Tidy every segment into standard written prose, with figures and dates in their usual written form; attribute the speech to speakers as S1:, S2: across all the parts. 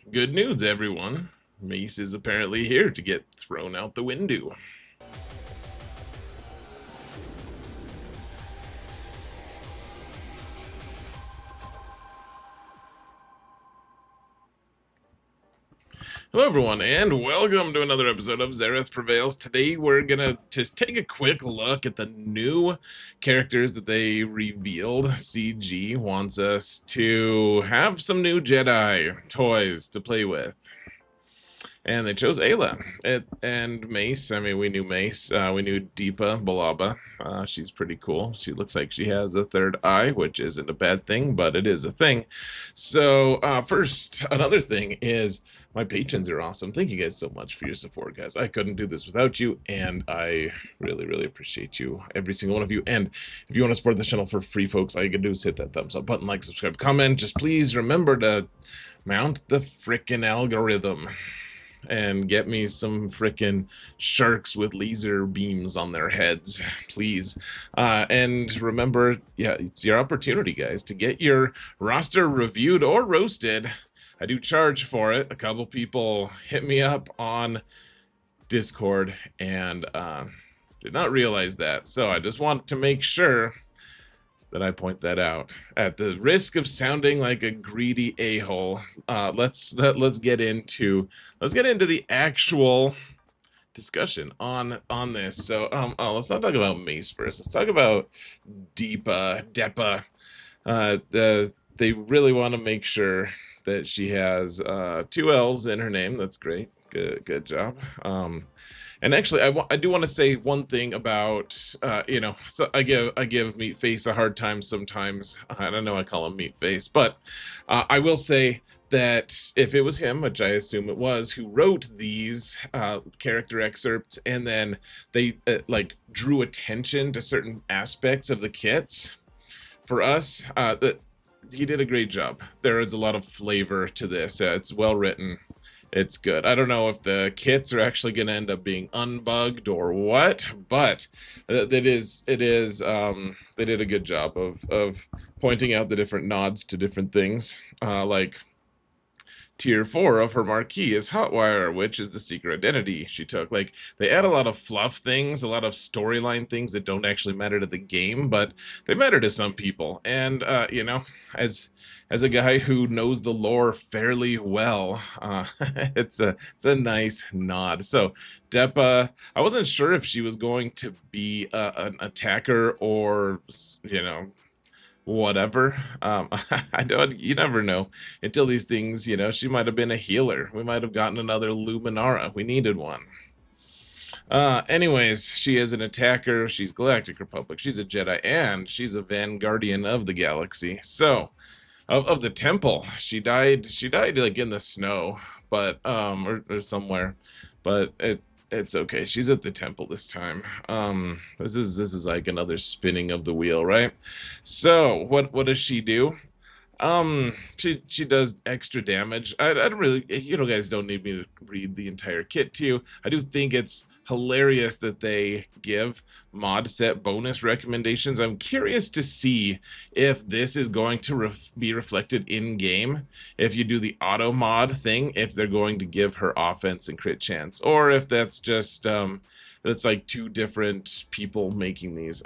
S1: Good news, everyone. Mace is apparently here to get thrown out the window. Hello, everyone, and welcome to another episode of Zareth Prevails. Today, we're gonna just take a quick look at the new characters that they revealed. CG wants us to have some new Jedi toys to play with. And they chose Ayla and Mace. I mean, we knew Mace. We knew Deepa Balaba. She's pretty cool. She looks like she has a third eye, which isn't a bad thing, but it is a thing. So, first, another thing is my patrons are awesome. Thank you guys so much for your support, guys. I couldn't do this without you, and I really, really appreciate you, every single one of you. And if you want to support the channel for free, folks, all you can do is hit that thumbs up button, like, subscribe, comment. Just please remember to mount the frickin' algorithm and get me some frickin' sharks with laser beams on their heads, please. And remember, yeah, it's your opportunity, guys, to get your roster reviewed or roasted. I do charge for it. A couple people hit me up on Discord and did not realize that. So I just want to make sure that I point that out. At the risk of sounding like a greedy a-hole, let's get into the actual discussion on this. So let's not talk about Mace first. Let's talk about Deepa Depa. They really want to make sure that she has two L's in her name. That's great. Good job. And actually, I do want to say one thing about, so I give Meatface a hard time sometimes. I don't know, I call him Meatface, but I will say that if it was him, which I assume it was, who wrote these character excerpts, and then they drew attention to certain aspects of the kits for us, he did a great job. There is a lot of flavor to this. It's well written. It's good. I don't know if the kits are actually going to end up being unbugged or what, but they did a good job of pointing out the different nods to different things. Like Tier 4 of her marquee is Hotwire, which is the secret identity she took. Like, they add a lot of fluff things, a lot of storyline things that don't actually matter to the game, but they matter to some people. And, as a guy who knows the lore fairly well, it's a nice nod. So, Depa, I wasn't sure if she was going to be an attacker or, whatever. I don't, you never know until these things, she might have been a healer. We might have gotten another Luminara. We needed one. Anyways, she is an attacker. She's Galactic Republic. She's a Jedi, and she's a Vanguardian of the galaxy. So, of the temple, she died like in the snow, but or somewhere, but it's okay. She's at the temple this time. This is like another spinning of the wheel, right? So what does she do? She does extra damage. I don't really, guys don't need me to read the entire kit to you. I do think it's hilarious that they give mod set bonus recommendations. I'm curious to see if this is going to be reflected in game. If you do the auto mod thing, if they're going to give her offense and crit chance, or if that's just that's like two different people making these.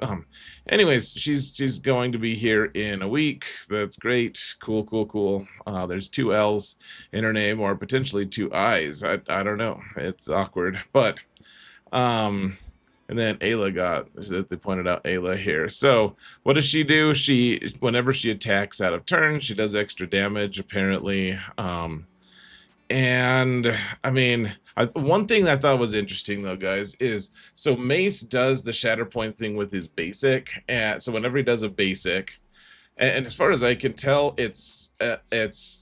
S1: Anyways, she's going to be here in a week. That's great. Cool. There's two L's in her name, or potentially two I's. I don't know. It's awkward, but and then Ayla they pointed out Ayla here. So what does she do? Whenever she attacks out of turn, she does extra damage, apparently. And I mean, one thing I thought was interesting though, guys, is so Mace does the Shatterpoint thing with his basic, and so whenever he does a basic, and as far as I can tell, it's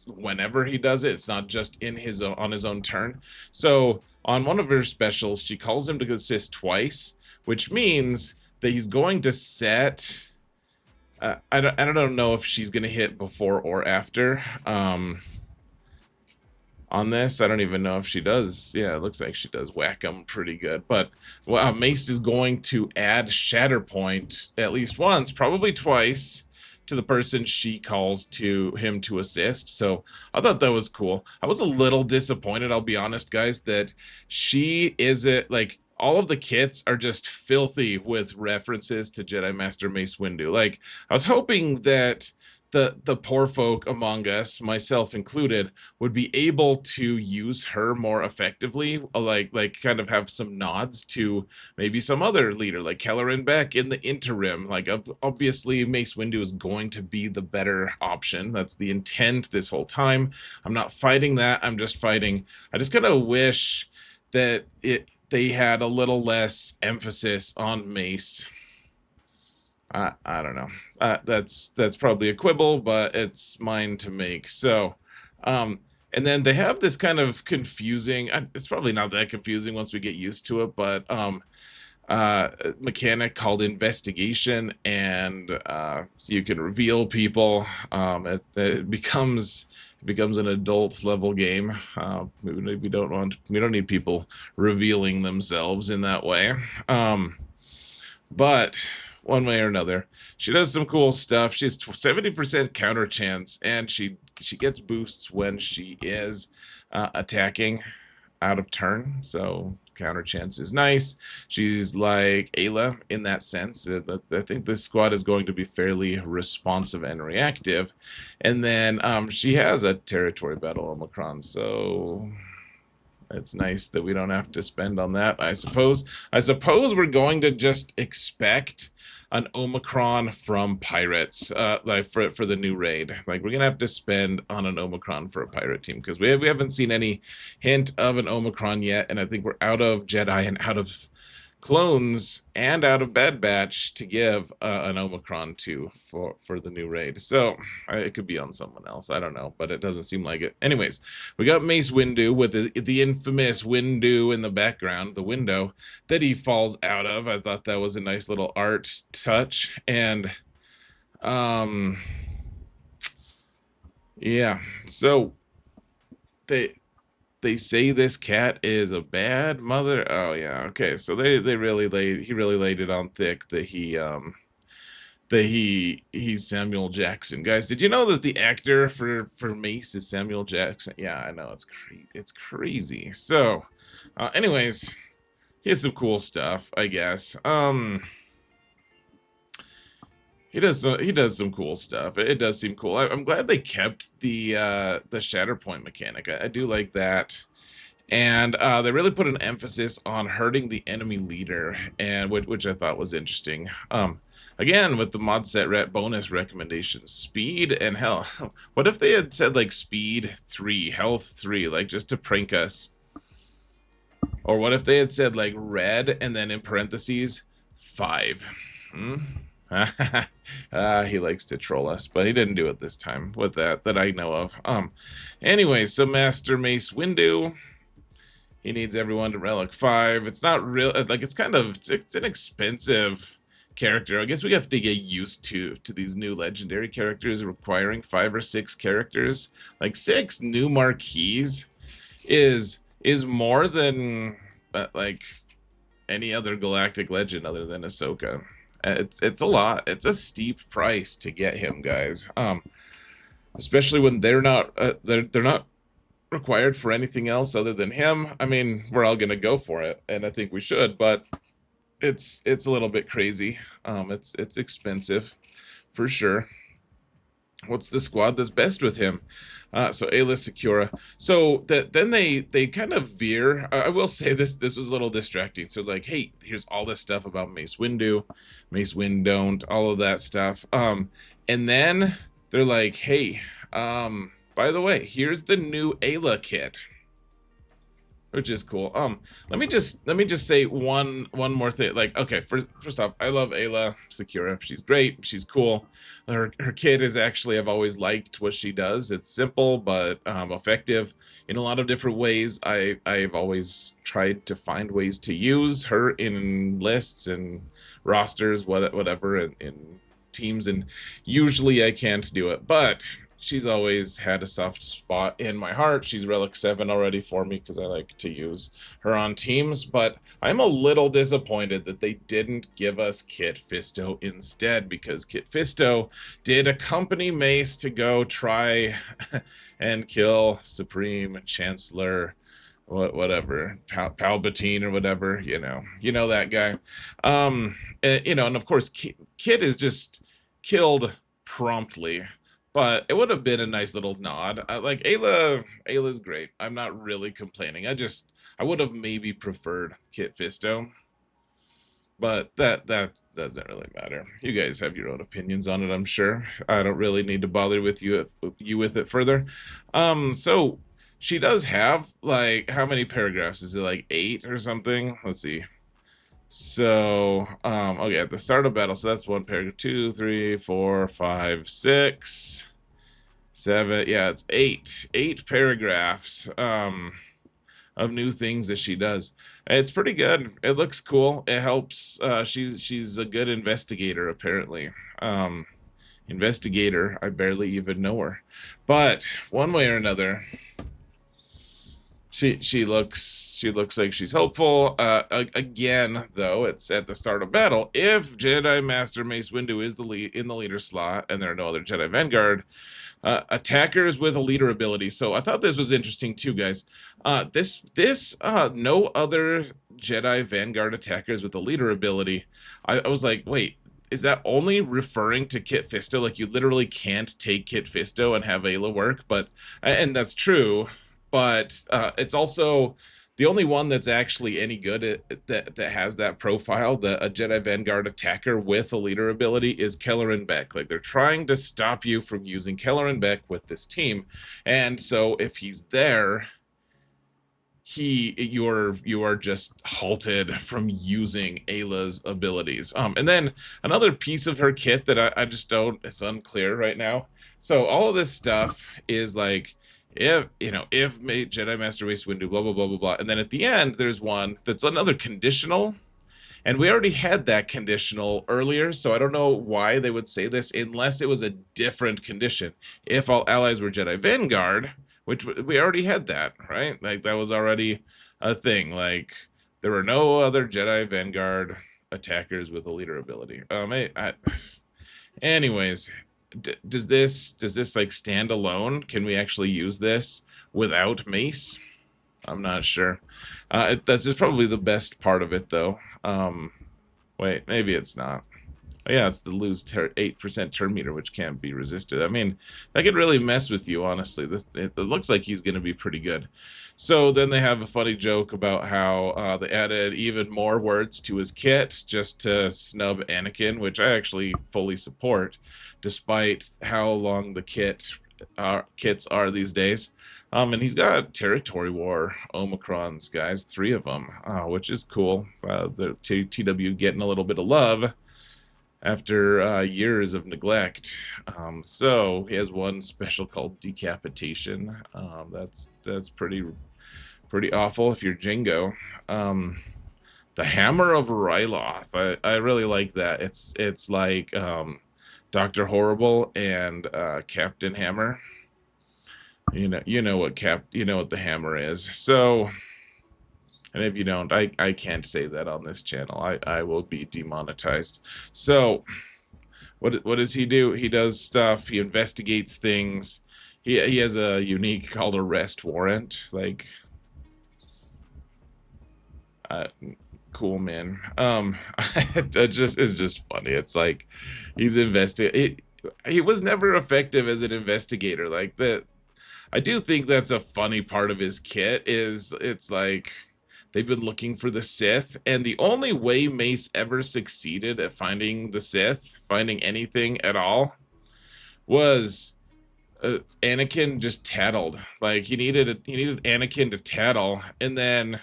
S1: whenever he does it. It's not just on his own turn. So on one of her specials, she calls him to assist twice, which means that he's going to set. I don't know if she's gonna hit before or after. On this, I don't even know if she does. Yeah, it looks like she does whack him pretty good. But Mace is going to add Shatterpoint at least once, probably twice, to the person she calls to him to assist. So I thought that was cool. I was a little disappointed, I'll be honest, guys, that she isn't like all of the kits are just filthy with references to Jedi Master Mace Windu. Like, I was hoping that the poor folk among us, myself included, would be able to use her more effectively, like kind of have some nods to maybe some other leader like Kelleran Beck in the interim. Like, obviously Mace Windu is going to be the better option. That's the intent this whole time. I'm not fighting that. I'm just fighting. I just kind of wish that they had a little less emphasis on Mace. I don't know. That's probably a quibble, but it's mine to make. So, and then they have this kind of confusing. It's probably not that confusing once we get used to it, but mechanic called investigation, and so you can reveal people. It becomes an adult level game. We don't need people revealing themselves in that way. But one way or another, she does some cool stuff. She has 70% counter chance, and she gets boosts when she is attacking out of turn. So counter chance is nice. She's like Ayla in that sense. I think this squad is going to be fairly responsive and reactive. And then she has a territory battle Omicron, so it's nice that we don't have to spend on that. I suppose we're going to just expect an Omicron from pirates, like for the new raid. Like, we're gonna have to spend on an Omicron for a pirate team, because we haven't seen any hint of an Omicron yet, and I think we're out of Jedi and out of clones and out of Bad Batch to give an Omicron to for the new raid. So it could be on someone else. I don't know, but it doesn't seem like it. Anyways, we got Mace Windu with the infamous Windu in the background, the window that he falls out of. I thought that was a nice little art touch. And yeah, so they say this cat is a bad mother. Oh yeah, okay. So he really laid it on thick that he's Samuel Jackson. Guys, did you know that the actor for Mace is Samuel Jackson? Yeah, I know, it's crazy. It's crazy. So, anyways, he has some cool stuff, I guess. He does some cool stuff. It does seem cool. I'm glad they kept the Shatterpoint mechanic. I do like that. And they really put an emphasis on hurting the enemy leader, and which I thought was interesting. Again, with the mod set bonus recommendations, speed and health. What if they had said like speed 3, health 3, like just to prank us? Or what if they had said like red and then in parentheses 5? He likes to troll us, but he didn't do it this time with that I know of. Anyway, so Master Mace Windu, he needs everyone to relic 5. It's not real, like, it's an expensive character. I guess we have to get used to these new legendary characters requiring 5 or 6 characters. Like 6 new marquees is more than like any other galactic legend other than Ahsoka. It's a lot. It's a steep price to get him, guys. Especially when they're not required for anything else other than him. I mean, we're all gonna go for it, and I think we should, but it's a little bit crazy. It's expensive for sure. What's the squad that's best with him? So Ayla Secura. So then they kind of veer. I will say this was a little distracting. So like, hey, here's all this stuff about Mace Windu, Mace Windu, all of that stuff. And then they're like, hey, by the way, here's the new Ayla kit, which is cool. Let me just say one more thing. Like, okay, first off, I love Ayla Secura. She's great. She's cool. Her kit is actually, I've always liked what she does. It's simple but effective in a lot of different ways. I've always tried to find ways to use her in lists and rosters, whatever, in teams, and usually I can't do it. But she's always had a soft spot in my heart. She's Relic 7 already for me because I like to use her on teams, but I'm a little disappointed that they didn't give us Kit Fisto instead, because Kit Fisto did accompany Mace to go try and kill Supreme Chancellor whatever, Palpatine or whatever, you know that guy. And of course Kit is just killed promptly, but it would have been a nice little nod. Like Ayla's great. I'm not really complaining. I would have maybe preferred Kit Fisto, but that doesn't really matter. You guys have your own opinions on it, I'm sure. I don't really need to bother with you with it further. So she does have, like, how many paragraphs? Is it like 8 or something? Let's see. So, okay, at the start of battle, so that's one paragraph. 2, 3, 4, 5, 6, 7. Yeah, it's 8 paragraphs of new things that she does. It's pretty good. It looks cool. It helps. She's a good investigator, apparently. Investigator, I barely even know her, but one way or another, she looks like she's hopeful. Again, though, it's at the start of battle. If Jedi Master Mace Windu is in the leader slot, and there are no other Jedi Vanguard attackers with a leader ability. So I thought this was interesting too, guys. This no other Jedi Vanguard attackers with a leader ability. I was like, wait, is that only referring to Kit Fisto? Like, you literally can't take Kit Fisto and have Ayla work, and that's true. But it's also the only one that's actually any good that has that profile, a Jedi Vanguard attacker with a leader ability, is Kelleran Beck. Like, they're trying to stop you from using Kelleran Beck with this team, and so if he's there, you are just halted from using Ayla's abilities. And then another piece of her kit that I just don't, it's unclear right now. So all of this stuff is like, if Jedi Master Mace Windu, blah blah blah blah blah, and then at the end there's one that's another conditional, and we already had that conditional earlier, so I don't know why they would say this unless it was a different condition. If all allies were Jedi Vanguard, which we already had that, right? Like, that was already a thing. Like, there were no other Jedi Vanguard attackers with a leader ability. Anyways. Does this like stand alone? Can we actually use this without Mace? I'm not sure. That's just probably the best part of it, though. Wait, maybe it's not. Oh, yeah, it's the lose 8% turn meter, which can't be resisted. I mean, that could really mess with you, honestly. It looks like he's going to be pretty good. So then they have a funny joke about how they added even more words to his kit just to snub Anakin, which I actually fully support, despite how long the kits are these days. And he's got Territory War Omicrons, guys, 3 of them, which is cool. The TW getting a little bit of love after years of neglect. So he has one special called Decapitation. That's pretty awful if you're Jingo. The Hammer of Ryloth. I really like that. It's like Dr. Horrible and Captain Hammer. You know what the hammer is. So, and if you don't, I can't say that on this channel. I will be demonetized. So, what does he do? He does stuff. He investigates things. He has a unique called Arrest Warrant. Like, cool, man. It's just funny. It's like he's he was never effective as an investigator. Like that. I do think that's a funny part of his kit. It's like, they've been looking for the Sith, and the only way Mace ever succeeded at finding the Sith, finding anything at all, was Anakin just tattled. Like, he needed Anakin to tattle, and then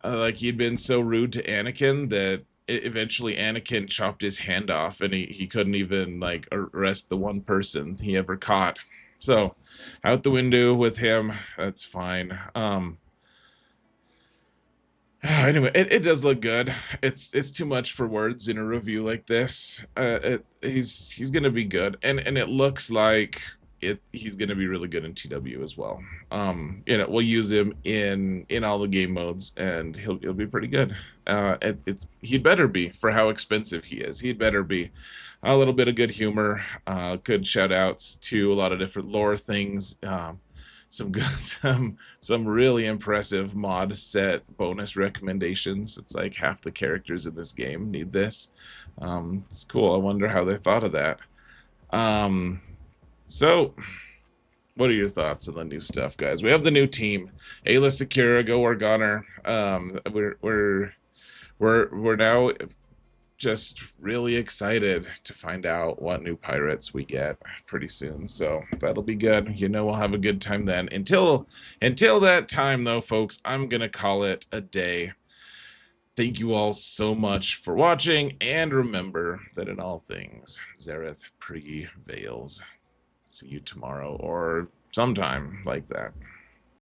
S1: like, he'd been so rude to Anakin that eventually Anakin chopped his hand off, and he couldn't even like arrest the one person he ever caught. So, out the window with him. That's fine. Anyway, it does look good. It's too much for words in a review like this. He's gonna be good, and it looks like he's gonna be really good in TW as well. We'll use him in all the game modes, and he'll be pretty good. He'd better be for how expensive he is. He'd better be a little bit of good humor, good shout outs to a lot of different lore things. Some good, some really impressive mod set bonus recommendations. It's like half the characters in this game need this. It's cool. I wonder how they thought of that. So, what are your thoughts on the new stuff, guys? We have the new team: Ayla, Sakura, Go Orgoner. We're now just really excited to find out what new pirates we get pretty soon, so that'll be good. We'll have a good time then. Until that time, though, folks, I'm gonna call it a day. Thank you all so much for watching, and remember that in all things, Xaereth prevails. See you tomorrow or sometime like that.